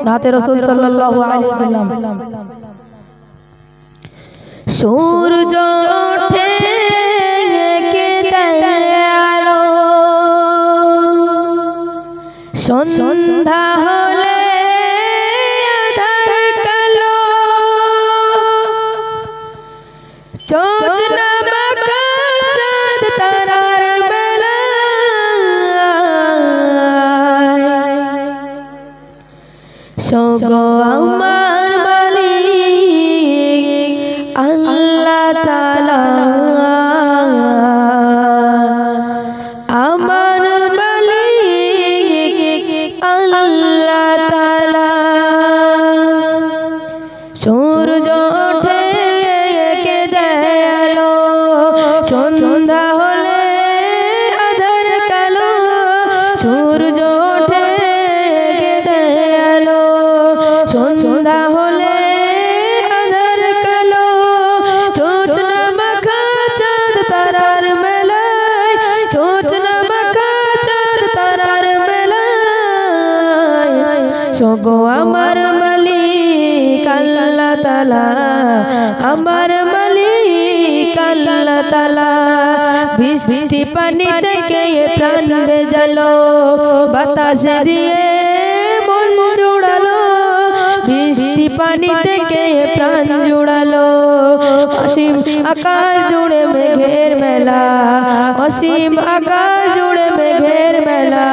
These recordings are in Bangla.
নাতে রাসূল সাল্লাল্লাহু আলাইহি ওয়াসাল্লাম। সূর্য ওঠে কে আলো, সন্ধ্যা হলে আঁধার কালো, যোজনা মাখা চাঁদ তারার বেলায়, সোগো আমার মালিক আল্লাহ তাআলা, আমার মালিক আল্লাহ তাআলা। সূর্য ওঠে কে আলো, সন্ধ্যা হলে আঁধার কালো, সূর্য ওঠে কে আলো, সন্ধ্যা হলে আঁধার কালো, যোজনা মাখা চাঁদ তারার মেলায়, যোজনা মাখা চাঁদ তারার মেলায়, সোগো আমার মালিক আল্লাহ তাআলা, আমার মালিক আল্লাহ তাআলা। বৃষ্টি পানি থেকে প্রাণ ভেজালো, বাতাস দিয়ে মন জুড়ালো, বৃষ্টি পানি থেকে প্রাণ জুড়ালো, অসীম আকাশ জুড়ে মেঘের মেলা, অসীম আকাশ জুড়ে মেঘের মেলা,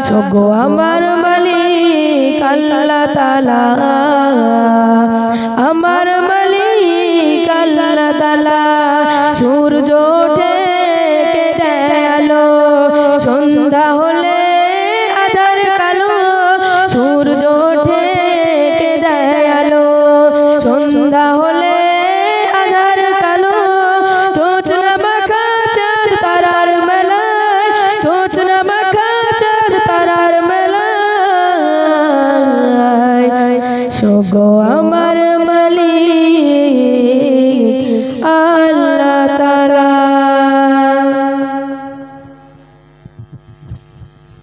সোগো আমার মালিক আল্লাহ তাআলা, আমার মালিক আল্লাহ তাআলা। সূর্য ওঠে কে আলো, সন্ধ্যা হলে আঁধার কালো, সূর্য ওঠে কে আলো, সন্ধ্যা হলে আঁধার কালো, যোজনা মাখা চাঁদ তারার মেলায়, যোজনা মাখা চাঁদ তারার মেলায়, সোগো আমার